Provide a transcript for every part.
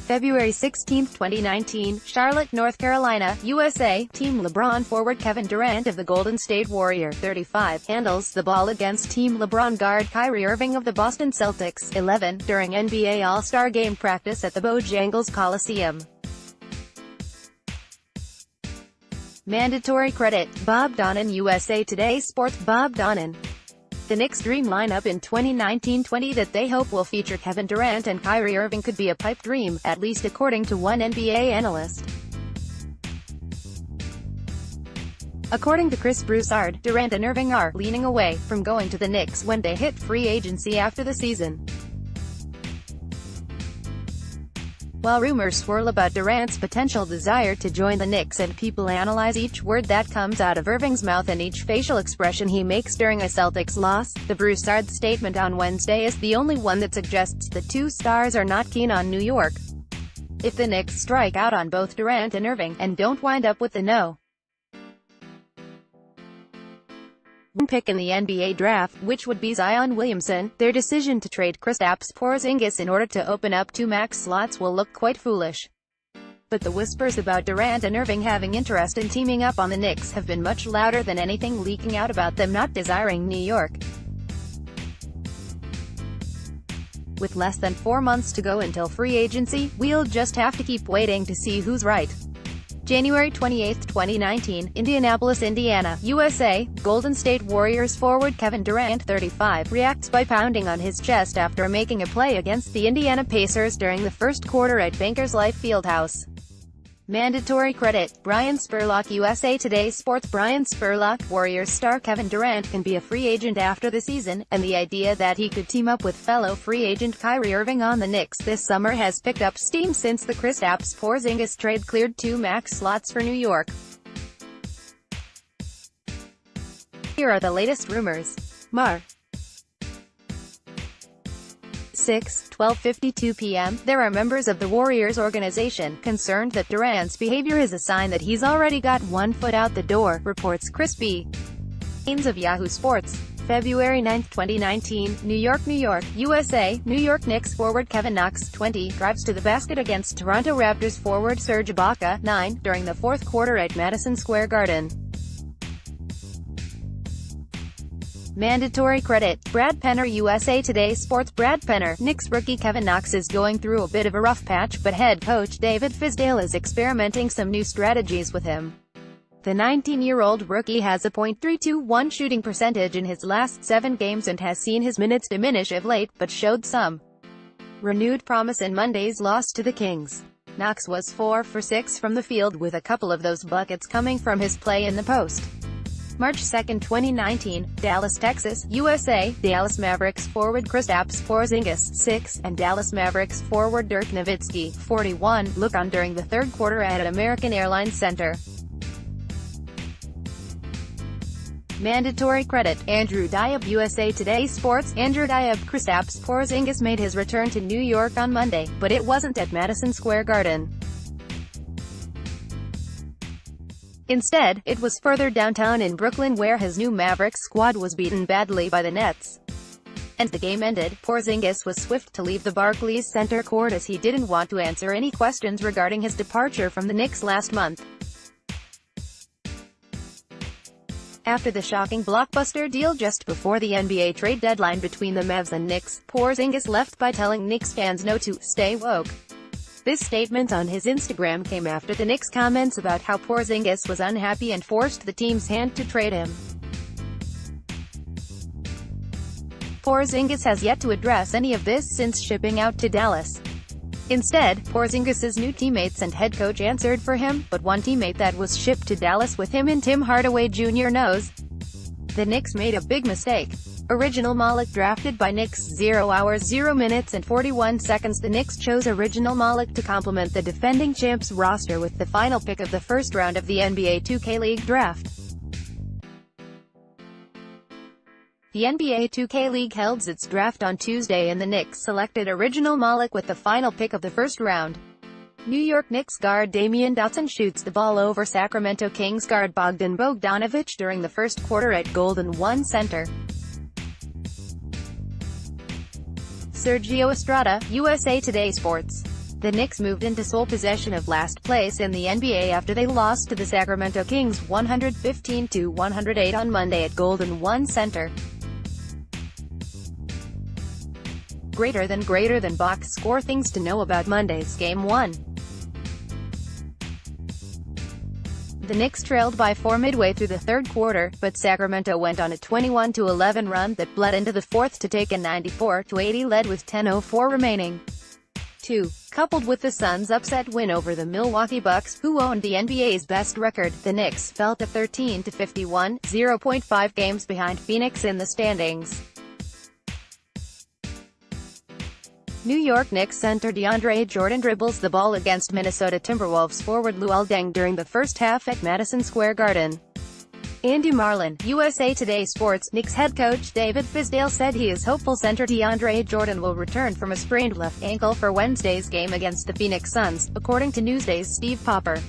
February 16, 2019, Charlotte, North Carolina, USA. Team LeBron forward Kevin Durant of the Golden State Warriors, 35, handles the ball against Team LeBron guard Kyrie Irving of the Boston Celtics, 11, during NBA All-Star Game practice at the Bojangles Coliseum. Mandatory credit, Bob Donnan-USA TODAY Sports. Bob Donnan. The Knicks' dream lineup in 2019-20 that they hope will feature Kevin Durant and Kyrie Irving could be a pipe dream, at least according to one NBA analyst. According to Chris Broussard, Durant and Irving are leaning away from going to the Knicks when they hit free agency after the season. While rumors swirl about Durant's potential desire to join the Knicks and people analyze each word that comes out of Irving's mouth and each facial expression he makes during a Celtics loss, the Broussard statement on Wednesday is the only one that suggests the two stars are not keen on New York. If the Knicks strike out on both Durant and Irving, and don't wind up with the no. pick in the NBA draft, which would be Zion Williamson, their decision to trade Kristaps Porzingis in order to open up 2 max slots will look quite foolish. But the whispers about Durant and Irving having interest in teaming up on the Knicks have been much louder than anything leaking out about them not desiring New York. With less than 4 months to go until free agency, we'll just have to keep waiting to see who's right. January 28, 2019, Indianapolis, Indiana, USA. Golden State Warriors forward Kevin Durant, 35, reacts by pounding on his chest after making a play against the Indiana Pacers during the first quarter at Bankers Life Fieldhouse. Mandatory credit, Brian Spurlock, USA Today Sports. Brian Spurlock, Warriors star Kevin Durant can be a free agent after the season, and the idea that he could team up with fellow free agent Kyrie Irving on the Knicks this summer has picked up steam since the Kristaps Porzingis trade cleared 2 max slots for New York. Here are the latest rumors. Mar. 12:52 p.m., there are members of the Warriors organization concerned that Durant's behavior is a sign that he's already got one foot out the door, reports Chris B. Haynes of Yahoo Sports. February 9, 2019, New York, USA. New York Knicks forward Kevin Knox, 20, drives to the basket against Toronto Raptors forward Serge Ibaka, 9, during the fourth quarter at Madison Square Garden. Mandatory credit, Brad Penner, USA Today Sports. Brad Penner, Knicks rookie Kevin Knox is going through a bit of a rough patch, but head coach David Fizdale is experimenting some new strategies with him. The 19-year-old rookie has a .321 shooting percentage in his last 7 games and has seen his minutes diminish of late, but showed some renewed promise in Monday's loss to the Kings. Knox was 4 for 6 from the field, with a couple of those buckets coming from his play in the post. March 2, 2019, Dallas, Texas, USA. Dallas Mavericks forward Kristaps Porzingis, 6, and Dallas Mavericks forward Dirk Nowitzki, 41, look on during the third quarter at American Airlines Center. Mandatory credit, Andrew Diab, USA Today Sports. Andrew Diab. Kristaps Porzingis made his return to New York on Monday, but it wasn't at Madison Square Garden. Instead, it was further downtown in Brooklyn where his new Mavericks squad was beaten badly by the Nets. And the game ended. Porzingis was swift to leave the Barclays Center court as he didn't want to answer any questions regarding his departure from the Knicks last month. After the shocking blockbuster deal just before the NBA trade deadline between the Mavs and Knicks, Porzingis left by telling Knicks fans no to stay woke. This statement on his Instagram came after the Knicks' comments about how Porzingis was unhappy and forced the team's hand to trade him. Porzingis has yet to address any of this since shipping out to Dallas. Instead, Porzingis's new teammates and head coach answered for him, but one teammate that was shipped to Dallas with him in Tim Hardaway Jr. knows the Knicks made a big mistake. Original Malik drafted by Knicks, 0 hours 0 minutes and 41 seconds. The Knicks chose Original Malik to complement the defending champs roster with the final pick of the first round of the NBA 2K League draft. The NBA 2K League held its draft on Tuesday and the Knicks selected Original Malik with the final pick of the first round. New York Knicks guard Damian Dotson shoots the ball over Sacramento Kings guard Bogdan Bogdanovic during the first quarter at Golden One Center. Sergio Estrada, USA Today Sports. The Knicks moved into sole possession of last place in the NBA after they lost to the Sacramento Kings 115-108 on Monday at Golden One Center. Greater than box score. Things to know about Monday's Game 1. The Knicks trailed by 4 midway through the third quarter, but Sacramento went on a 21-11 run that bled into the fourth to take a 94-80 lead with 10:04 remaining. 2. Coupled with the Suns' upset win over the Milwaukee Bucks, who owned the NBA's best record, the Knicks fell to 13-51, 0.5 games behind Phoenix in the standings. New York Knicks center DeAndre Jordan dribbles the ball against Minnesota Timberwolves forward Luol Deng during the first half at Madison Square Garden. Andy Marlin, USA Today Sports. Knicks head coach David Fizdale said he is hopeful center DeAndre Jordan will return from a sprained left ankle for Wednesday's game against the Phoenix Suns, according to Newsday's Steve Popper.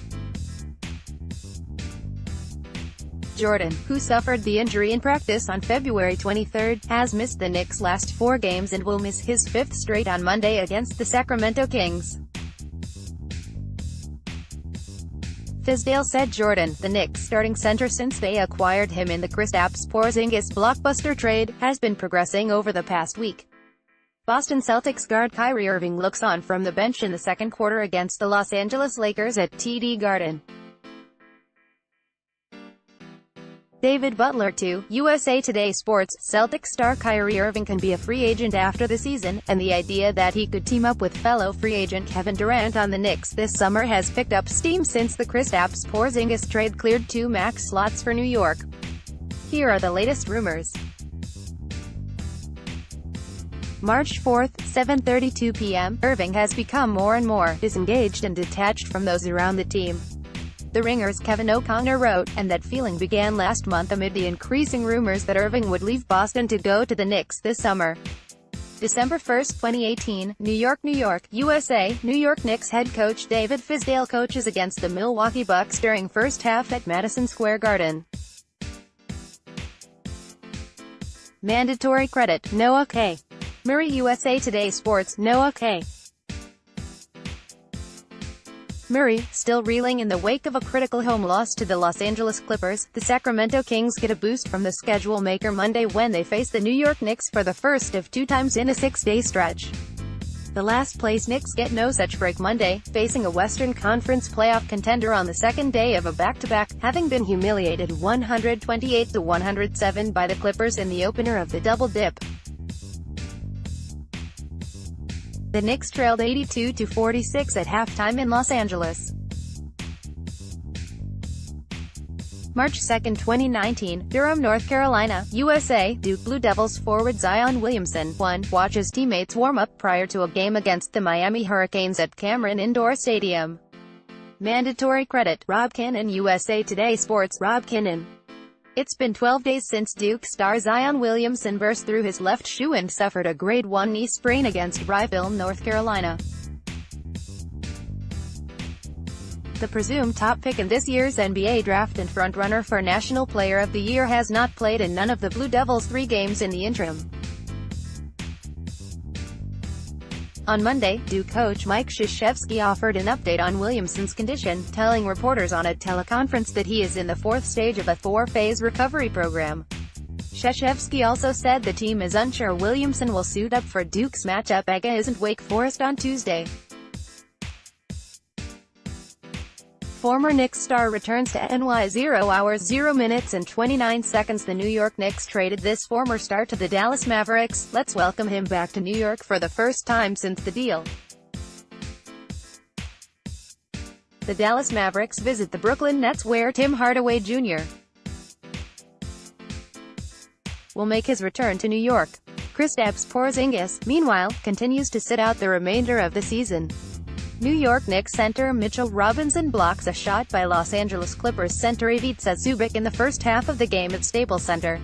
Jordan, who suffered the injury in practice on February 23, has missed the Knicks' last 4 games and will miss his 5th straight on Monday against the Sacramento Kings. Fizdale said Jordan, the Knicks' starting center since they acquired him in the Kristaps Porzingis blockbuster trade, has been progressing over the past week. Boston Celtics guard Kyrie Irving looks on from the bench in the second quarter against the Los Angeles Lakers at TD Garden. David Butler to USA Today Sports. Celtics star Kyrie Irving can be a free agent after the season, and the idea that he could team up with fellow free agent Kevin Durant on the Knicks this summer has picked up steam since the Kristaps Porzingis trade cleared 2 max slots for New York. Here are the latest rumors. March 4, 7:32 p.m., Irving has become more and more disengaged and detached from those around the team. The Ringer's Kevin O'Connor wrote, and that feeling began last month amid the increasing rumors that Irving would leave Boston to go to the Knicks this summer. December 1, 2018, New York, USA. New York Knicks head coach David Fizdale coaches against the Milwaukee Bucks during first half at Madison Square Garden. Mandatory credit, Noah K. Murray. USA Today Sports. Noah K. Murray, still reeling in the wake of a critical home loss to the Los Angeles Clippers, the Sacramento Kings get a boost from the schedule maker Monday when they face the New York Knicks for the first of 2 times in a 6-day stretch. The last-place Knicks get no such break Monday, facing a Western Conference playoff contender on the second day of a back-to-back, having been humiliated 128-107 by the Clippers in the opener of the Double Dip. The Knicks trailed 82-46 at halftime in Los Angeles. March 2, 2019, Durham, North Carolina, USA. Duke Blue Devils forward Zion Williamson, 1, watches teammates warm up prior to a game against the Miami Hurricanes at Cameron Indoor Stadium. Mandatory credit, Rob Kinnan. USA Today Sports. Rob Kinnan. It's been 12 days since Duke star Zion Williamson burst through his left shoe and suffered a grade 1 knee sprain against Rivals, North Carolina. The presumed top pick in this year's NBA draft and frontrunner for National Player of the Year has not played in none of the Blue Devils' 3 games in the interim. On Monday, Duke coach Mike Krzyzewski offered an update on Williamson's condition, telling reporters on a teleconference that he is in the 4th stage of a 4-phase recovery program. Krzyzewski also said the team is unsure Williamson will suit up for Duke's matchup against Wake Forest on Tuesday. Former Knicks star returns to NY 0 hours 0 minutes and 29 seconds. The New York Knicks traded this former star to the Dallas Mavericks. Let's welcome him back to New York for the first time since the deal. The Dallas Mavericks visit the Brooklyn Nets where Tim Hardaway Jr. will make his return to New York. Kristaps Porzingis, meanwhile, continues to sit out the remainder of the season. New York Knicks center Mitchell Robinson blocks a shot by Los Angeles Clippers center Ivica Zubac in the first half of the game at Staples Center.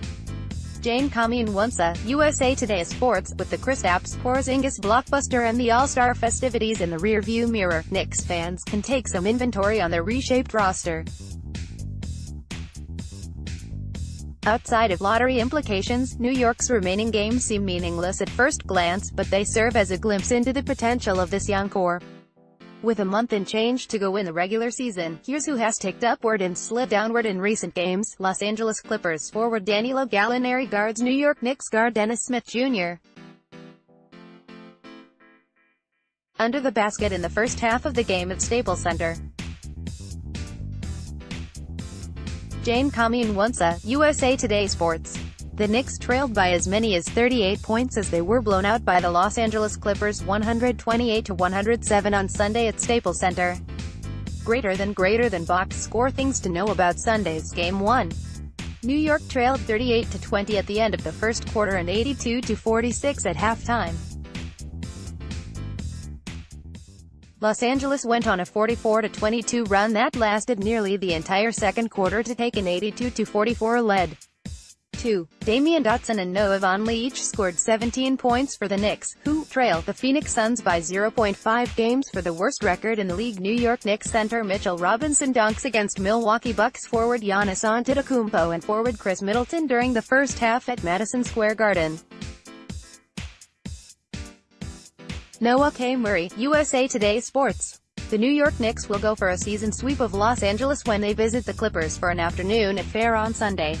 Jane Kamienwonsa, USA Today Sports. With the Kristaps Porzingis blockbuster and the All-Star festivities in the rearview mirror, Knicks fans can take some inventory on their reshaped roster. Outside of lottery implications, New York's remaining games seem meaningless at first glance, but they serve as a glimpse into the potential of this young core. With a month and change to go in the regular season, here's who has ticked upward and slid downward in recent games. Los Angeles Clippers forward Danilo Gallinari guards New York Knicks guard Dennis Smith Jr. under the basket in the first half of the game at Staples Center. Jane Kamien-Wunsa, USA Today Sports. The Knicks trailed by as many as 38 points as they were blown out by the Los Angeles Clippers 128-107 on Sunday at Staples Center. Greater than box score. Things to know about Sunday's Game 1. New York trailed 38-20 at the end of the first quarter and 82-46 at halftime. Los Angeles went on a 44-22 run that lasted nearly the entire second quarter to take an 82-44 lead. 2. Damian Dotson and Noah Vonleh each scored 17 points for the Knicks, who trail the Phoenix Suns by 0.5 games for the worst record in the league. New York Knicks center Mitchell Robinson dunks against Milwaukee Bucks forward Giannis Antetokounmpo and forward Chris Middleton during the first half at Madison Square Garden. Noah K. Murray, USA Today Sports. The New York Knicks will go for a season sweep of Los Angeles when they visit the Clippers for an afternoon affair on Sunday.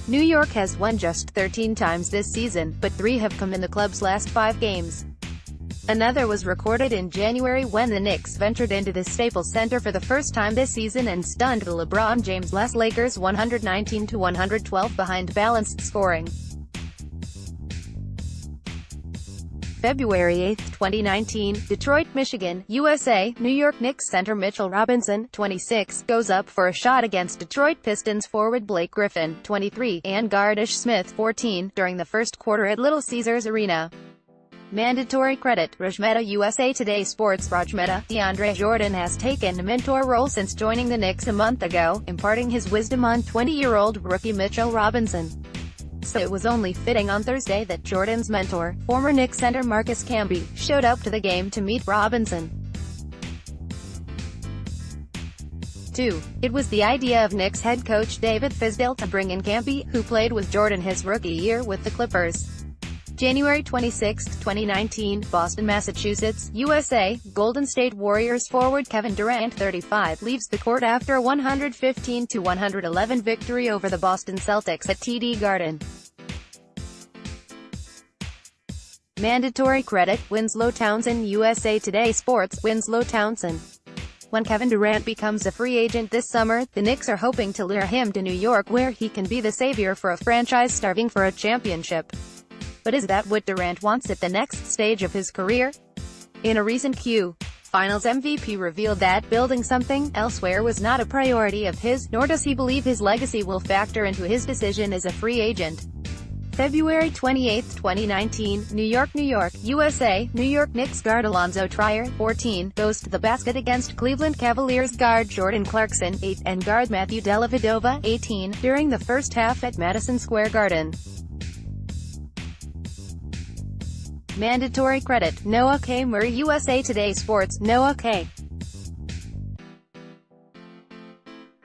New York has won just 13 times this season, but 3 have come in the club's last 5 games. Another was recorded in January when the Knicks ventured into the Staples Center for the first time this season and stunned the LeBron James-less Lakers 119-112 behind balanced scoring. February 8, 2019, Detroit, Michigan, USA. New York Knicks center Mitchell Robinson, 26, goes up for a shot against Detroit Pistons forward Blake Griffin, 23, and guard Ish Smith, 14, during the first quarter at Little Caesars Arena. Mandatory credit. Rajmeta, USA Today Sports. Rajmeta, DeAndre Jordan has taken a mentor role since joining the Knicks a month ago, imparting his wisdom on 20-year-old rookie Mitchell Robinson. So it was only fitting on Thursday that Jordan's mentor, former Knicks center Marcus Camby, showed up to the game to meet Robinson. 2. It was the idea of Knicks head coach David Fizdale to bring in Camby, who played with Jordan his rookie year with the Clippers. January 26, 2019, Boston, Massachusetts, USA. Golden State Warriors forward Kevin Durant, 35, leaves the court after a 115-111 victory over the Boston Celtics at TD Garden. Mandatory credit. Winslow Townsend, USA Today Sports. Winslow Townsend. When Kevin Durant becomes a free agent this summer, the Knicks are hoping to lure him to New York where he can be the savior for a franchise starving for a championship. But is that what Durant wants at the next stage of his career? In a recent Finals MVP revealed that building something elsewhere was not a priority of his, nor does he believe his legacy will factor into his decision as a free agent. February 28, 2019, New York, USA. New York Knicks guard Alonzo Trier, 14, goes to the basket against Cleveland Cavaliers guard Jordan Clarkson, 8, and guard Matthew Dellavedova, 18, during the first half at Madison Square Garden. Mandatory credit. Noah K. Murray, USA Today Sports. Noah K.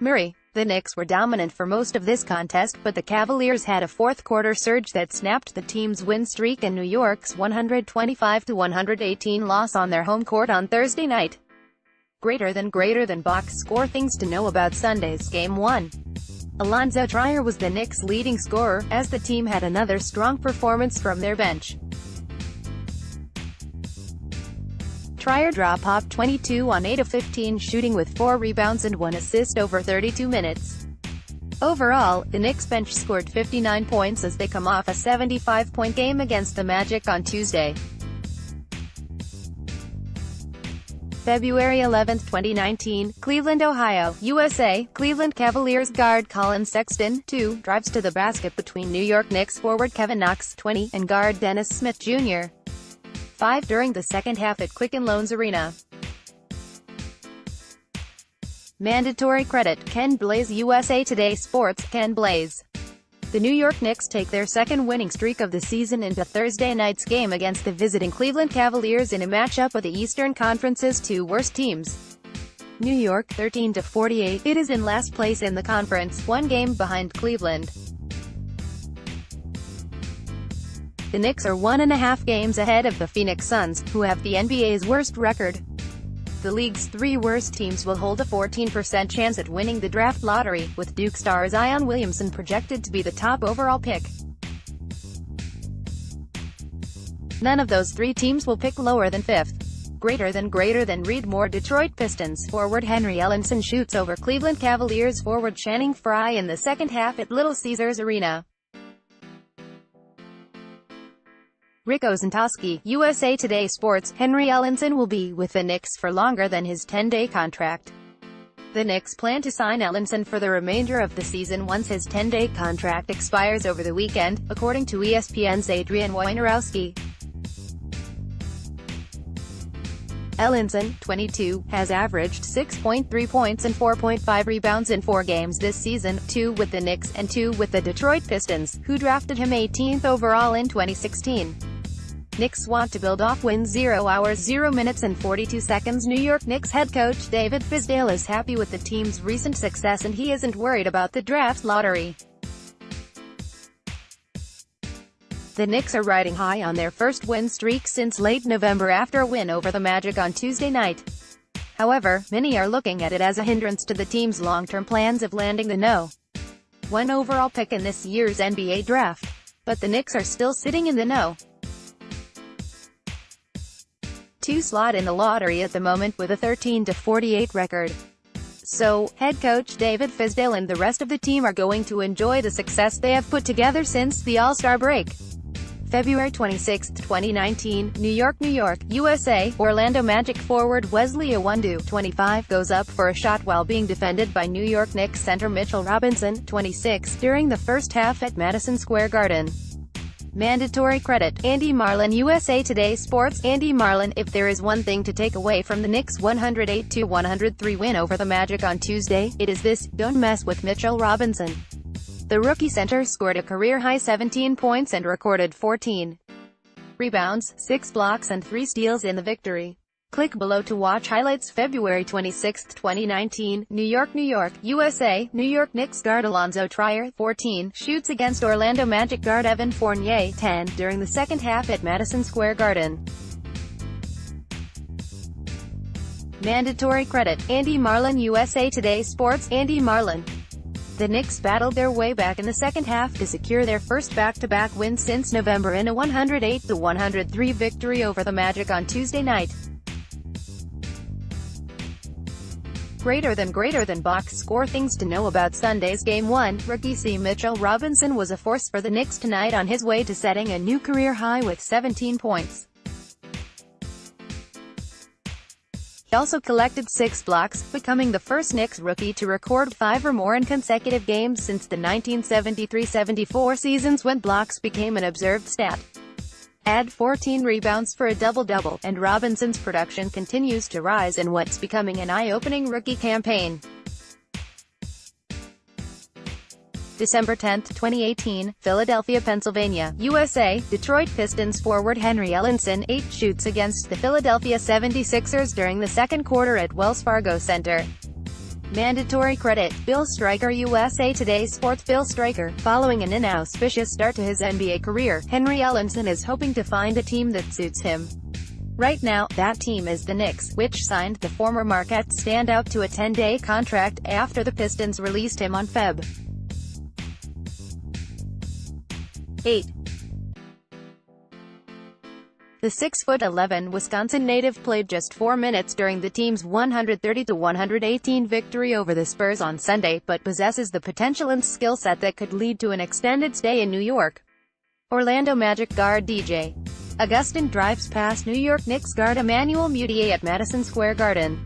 Murray. The Knicks were dominant for most of this contest, but the Cavaliers had a fourth-quarter surge that snapped the team's win streak and New York's 125-118 loss on their home court on Thursday night. Greater than box score. Things to know about Sunday's Game 1. Alonzo Trier was the Knicks' leading scorer, as the team had another strong performance from their bench. Trier drop-off 22 on 8 of 15 shooting with 4 rebounds and 1 assist over 32 minutes. Overall, the Knicks bench scored 59 points as they come off a 75-point game against the Magic on Tuesday. February 11, 2019, Cleveland, Ohio, USA. Cleveland Cavaliers guard Colin Sexton, 2, drives to the basket between New York Knicks forward Kevin Knox, 20, and guard Dennis Smith Jr. 5 during the second half at Quicken Loans Arena. Mandatory credit. Ken Blaze, USA Today Sports. Ken Blaze. The New York Knicks take their second winning streak of the season into Thursday night's game against the visiting Cleveland Cavaliers in a matchup of the Eastern Conference's 2 worst teams. New York, 13-48. It is in last place in the conference, 1 game behind Cleveland. The Knicks are 1.5 games ahead of the Phoenix Suns, who have the NBA's worst record. The league's 3 worst teams will hold a 14% chance at winning the draft lottery, with Duke star Zion Williamson projected to be the top overall pick. None of those 3 teams will pick lower than 5th. Greater than read more. Detroit Pistons forward Henry Ellenson shoots over Cleveland Cavaliers forward Channing Frye in the second half at Little Caesars Arena. Rick Ozentowski, USA Today Sports, Henry Ellenson will be with the Knicks for longer than his 10-day contract. The Knicks plan to sign Ellenson for the remainder of the season once his 10-day contract expires over the weekend, according to ESPN's Adrian Wojnarowski. Ellenson, 22, has averaged 6.3 points and 4.5 rebounds in 4 games this season, 2 with the Knicks and 2 with the Detroit Pistons, who drafted him 18th overall in 2016. Knicks want to build off wins 0 hours 0 minutes and 42 seconds. New York Knicks head coach David Fizdale is happy with the team's recent success and he isn't worried about the draft lottery. The Knicks are riding high on their first win streak since late November after a win over the Magic on Tuesday night. However, many are looking at it as a hindrance to the team's long-term plans of landing the No. 1 overall pick in this year's NBA draft. But the Knicks are still sitting in the No. 2 slot in the lottery at the moment with a 13-48 record. So, head coach David Fizdale and the rest of the team are going to enjoy the success they have put together since the All-Star break. February 26, 2019, New York, USA, Orlando Magic forward Wesley Iwundu, 25, goes up for a shot while being defended by New York Knicks center Mitchell Robinson, 26, during the first half at Madison Square Garden. Mandatory credit. Andy Marlin, USA Today Sports. Andy Marlin, if there is one thing to take away from the Knicks' 108-103 win over the Magic on Tuesday, it is this: don't mess with Mitchell Robinson. The rookie center scored a career-high 17 points and recorded 14 rebounds, 6 blocks and 3 steals in the victory. Click below to watch highlights. February 26, 2019, New York, USA, New York Knicks guard Alonzo Trier, 14, shoots against Orlando Magic guard Evan Fournier, 10, during the second half at Madison Square Garden. Mandatory credit. Andy Marlin, USA Today Sports. Andy Marlin. The Knicks battled their way back in the second half to secure their first back-to-back win since November in a 108-103 victory over the Magic on Tuesday night. Greater than box score. Things to know about Sunday's Game 1. Rookie C. Mitchell Robinson was a force for the Knicks tonight on his way to setting a new career high with 17 points. He also collected 6 blocks, becoming the first Knicks rookie to record 5 or more in consecutive games since the 1973-74 seasons when blocks became an observed stat. Add 14 rebounds for a double-double, and Robinson's production continues to rise in what's becoming an eye-opening rookie campaign. December 10, 2018, Philadelphia, Pennsylvania, USA, Detroit Pistons forward Henry Ellenson, 8, shoots against the Philadelphia 76ers during the second quarter at Wells Fargo Center. Mandatory credit. Bill Stryker, USA Today Sports. Bill Stryker. Following an inauspicious start to his NBA career, Henry Ellenson is hoping to find a team that suits him. Right now, that team is the Knicks, which signed the former Marquette standout to a 10-day contract after the Pistons released him on Feb. 8. The 6'11" Wisconsin native played just 4 minutes during the team's 130-118 victory over the Spurs on Sunday, but possesses the potential and skill set that could lead to an extended stay in New York. Orlando Magic guard DJ Augustin drives past New York Knicks guard Emmanuel Mudiay at Madison Square Garden.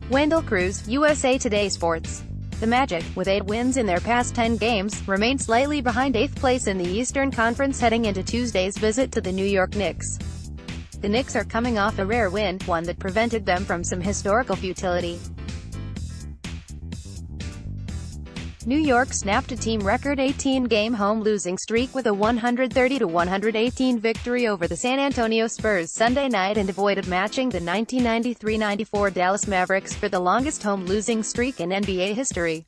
Wendell Cruz, USA Today Sports. The Magic, with 8 wins in their past 10 games, remain slightly behind 8th place in the Eastern Conference heading into Tuesday's visit to the New York Knicks. The Knicks are coming off a rare win, one that prevented them from some historical futility. New York snapped a team record 18-game home losing streak with a 130-118 victory over the San Antonio Spurs Sunday night and avoided matching the 1993-94 Dallas Mavericks for the longest home losing streak in NBA history.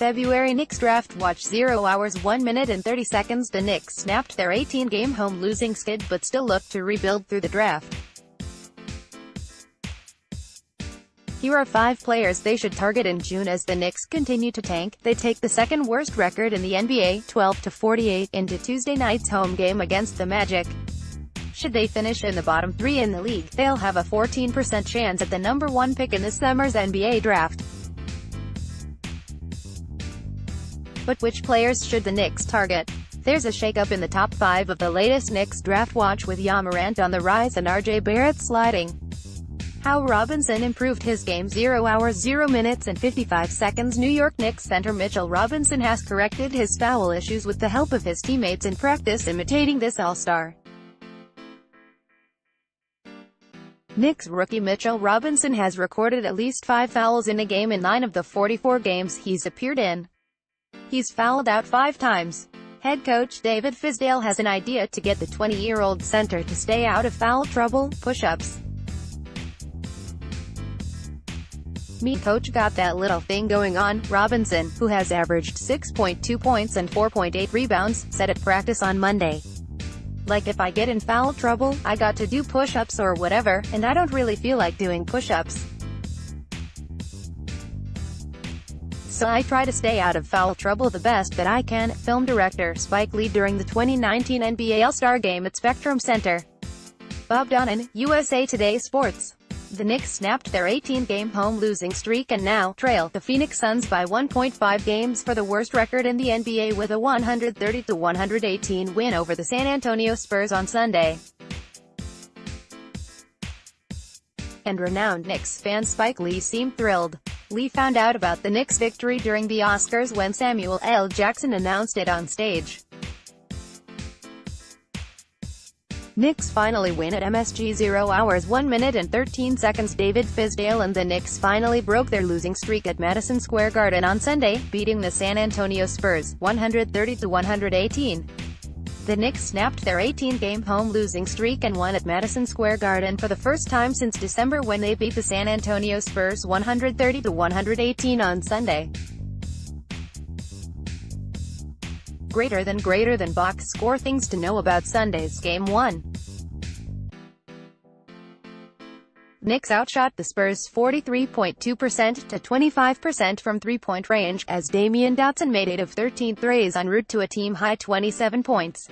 February Knicks Draft Watch 0 hours 1 minute and 30 seconds. The Knicks snapped their 18-game home losing skid but still look to rebuild through the draft. Here are 5 players they should target in June as the Knicks continue to tank. They take the second worst record in the NBA, 12-48, into Tuesday night's home game against the Magic. Should they finish in the bottom 3 in the league, they'll have a 14% chance at the number 1 pick in this summer's NBA draft. But which players should the Knicks target? There's a shakeup in the top 5 of the latest Knicks Draft Watch, with Ja Morant on the rise and RJ Barrett sliding. How Robinson improved his game. 0 hours 0 minutes and 55 seconds. New York Knicks center Mitchell Robinson has corrected his foul issues with the help of his teammates in practice, imitating this all-star. Knicks rookie Mitchell Robinson has recorded at least 5 fouls in a game in 9 of the 44 games he's appeared in. He's fouled out 5 times. Head coach David Fizdale has an idea to get the 20-year-old center to stay out of foul trouble: push-ups. "Me coach got that little thing going on," Robinson, who has averaged 6.2 points and 4.8 rebounds, said at practice on Monday. "Like, if I get in foul trouble, I got to do push-ups or whatever, and I don't really feel like doing push-ups. So I try to stay out of foul trouble the best that I can." Film director Spike Lee during the 2019 NBA All-Star Game at Spectrum Center. Bob Donnan-USA Today Sports. The Knicks snapped their 18-game home losing streak and now trail the Phoenix Suns by 1.5 games for the worst record in the NBA with a 130-118 win over the San Antonio Spurs on Sunday. And renowned Knicks fan Spike Lee seemed thrilled. Lee found out about the Knicks' victory during the Oscars when Samuel L. Jackson announced it on stage. Knicks finally win at MSG. 0 hours 1 minute and 13 seconds. David Fizdale and the Knicks finally broke their losing streak at Madison Square Garden on Sunday, beating the San Antonio Spurs, 130-118. The Knicks snapped their 18-game home losing streak and won at Madison Square Garden for the first time since December, when they beat the San Antonio Spurs 130-118 on Sunday. Greater than box score. Things to know about Sunday's Game 1. Knicks outshot the Spurs 43.2% to 25% from three-point range, as Damian Dotson made 8 of 13 threes en route to a team-high 27 points.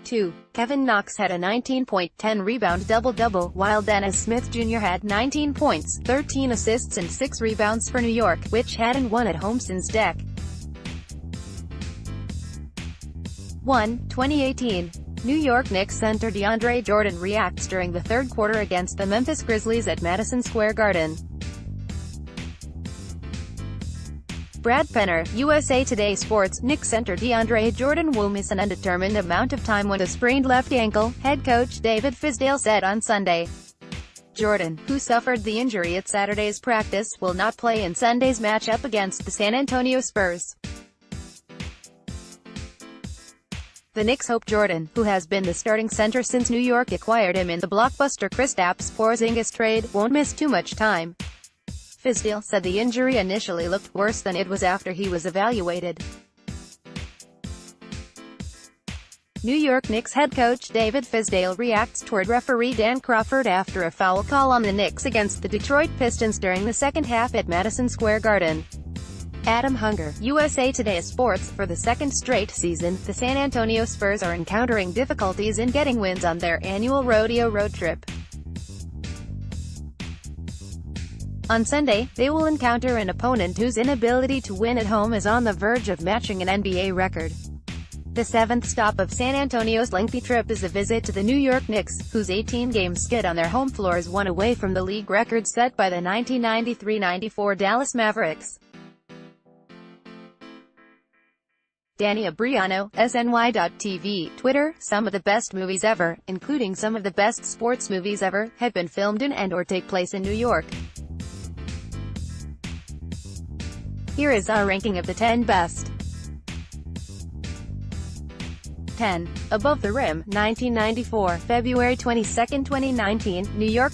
2. Kevin Knox had a 19-point-10 rebound double-double, while Dennis Smith Jr. had 19 points, 13 assists and 6 rebounds for New York, which hadn't won at home since Dec. 1. 2018. New York Knicks center DeAndre Jordan reacts during the third quarter against the Memphis Grizzlies at Madison Square Garden. Brad Penner, USA Today Sports. Knicks center DeAndre Jordan will miss an undetermined amount of time with a sprained left ankle, head coach David Fizdale said on Sunday. Jordan, who suffered the injury at Saturday's practice, will not play in Sunday's matchup against the San Antonio Spurs. The Knicks hope Jordan, who has been the starting center since New York acquired him in the blockbuster Kristaps Porzingis trade, won't miss too much time. Fizdale said the injury initially looked worse than it was after he was evaluated. New York Knicks head coach David Fizdale reacts toward referee Dan Crawford after a foul call on the Knicks against the Detroit Pistons during the second half at Madison Square Garden. Adam Hunger, USA Today Sports. For the second straight season, the San Antonio Spurs are encountering difficulties in getting wins on their annual rodeo road trip. On Sunday, they will encounter an opponent whose inability to win at home is on the verge of matching an NBA record. The seventh stop of San Antonio's lengthy trip is a visit to the New York Knicks, whose 18-game skid on their home floor is one away from the league record set by the 1993-94 Dallas Mavericks. Danny Abriano, SNY.TV, Twitter. Some of the best movies ever, including some of the best sports movies ever, have been filmed in and/or take place in New York. Here is our ranking of the 10 best. 10. Above the Rim, 1994, February 22, 2019, New York,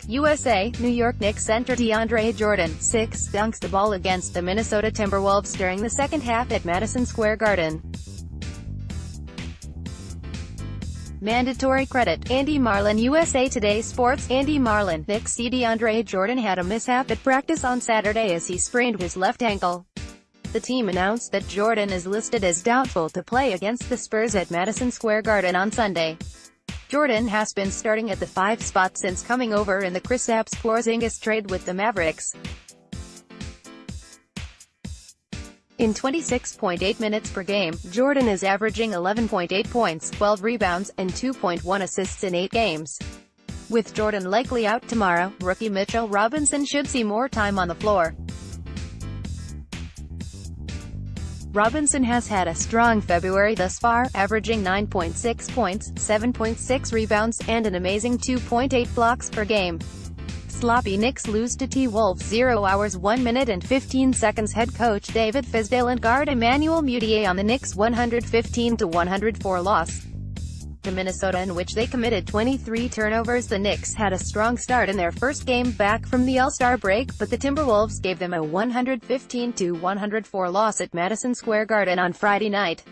USA, New York Knicks center DeAndre Jordan, 6, dunks the ball against the Minnesota Timberwolves during the second half at Madison Square Garden. Mandatory credit, Andy Marlin. USA Today Sports. Andy Marlin. Knicks DeAndre Jordan had a mishap at practice on Saturday as he sprained his left ankle. The team announced that Jordan is listed as doubtful to play against the Spurs at Madison Square Garden on Sunday. Jordan has been starting at the 5 spot since coming over in the Kristaps Porzingis trade with the Mavericks. In 26.8 minutes per game, Jordan is averaging 11.8 points, 12 rebounds, and 2.1 assists in 8 games. With Jordan likely out tomorrow, rookie Mitchell Robinson should see more time on the floor. Robinson has had a strong February thus far, averaging 9.6 points, 7.6 rebounds, and an amazing 2.8 blocks per game. Sloppy Knicks lose to T-Wolves 0 hours 1 minute and 15 seconds. Head coach David Fizdale and guard Emmanuel Mudiay on the Knicks' 115-104 loss to Minnesota, in which they committed 23 turnovers. The Knicks had a strong start in their first game back from the All-Star break, but the Timberwolves gave them a 115-104 loss at Madison Square Garden on Friday night.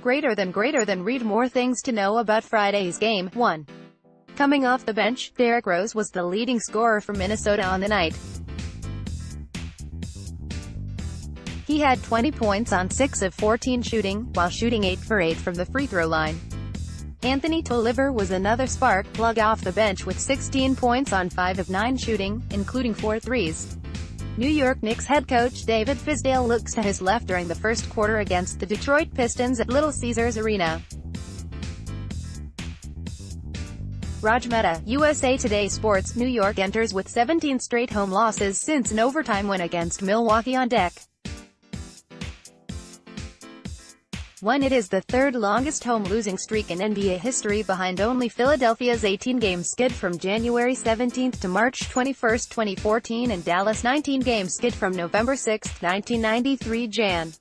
Greater than. Read more things to know about Friday's game. 1. Coming off the bench, Derrick Rose was the leading scorer for Minnesota on the night. He had 20 points on 6 of 14 shooting, while shooting 8 for 8 from the free throw line. Anthony Tolliver was another spark plug off the bench with 16 points on 5 of 9 shooting, including 4 threes. New York Knicks head coach David Fizdale looks to his left during the first quarter against the Detroit Pistons at Little Caesars Arena. Raj Mehta. USA Today Sports. New York enters with 17 straight home losses since an overtime win against Milwaukee on deck. 1. It is the third longest home losing streak in NBA history, behind only Philadelphia's 18-game skid from January 17 to March 21, 2014 and Dallas' 19-game skid from November 6, 1993. Jan.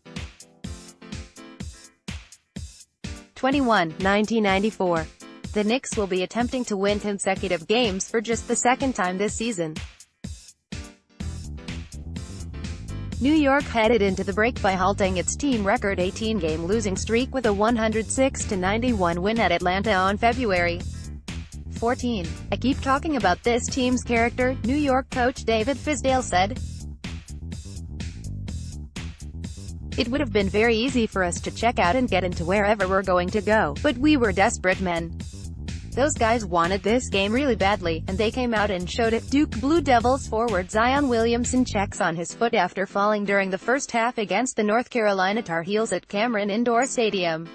21, 1994. The Knicks will be attempting to win consecutive games for just the second time this season. New York headed into the break by halting its team record 18-game losing streak with a 106-91 win at Atlanta on February 14. "I keep talking about this team's character," New York coach David Fizdale said. "It would have been very easy for us to check out and get into wherever we're going to go, but we were desperate men. Those guys wanted this game really badly, and they came out and showed it." Duke Blue Devils forward Zion Williamson checks on his foot after falling during the first half against the North Carolina Tar Heels at Cameron Indoor Stadium.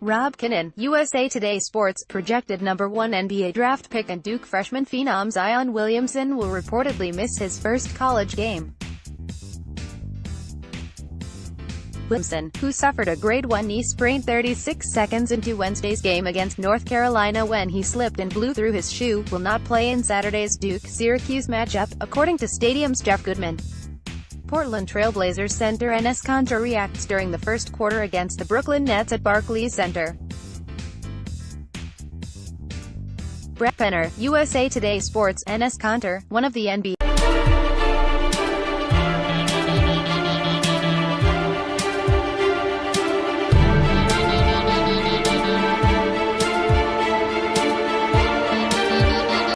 Rob Kinnan. USA Today Sports. Projected number 1 NBA draft pick and Duke freshman phenom Zion Williamson will reportedly miss his first college game. Williamson, who suffered a grade 1 knee sprain 36 seconds into Wednesday's game against North Carolina when he slipped and blew through his shoe, will not play in Saturday's Duke-Syracuse matchup, according to Stadium's Jeff Goodman. Portland Trail Blazers center Enes Kanter reacts during the first quarter against the Brooklyn Nets at Barclays Center. Brad Penner. USA Today Sports. Enes Kanter, one of the NBA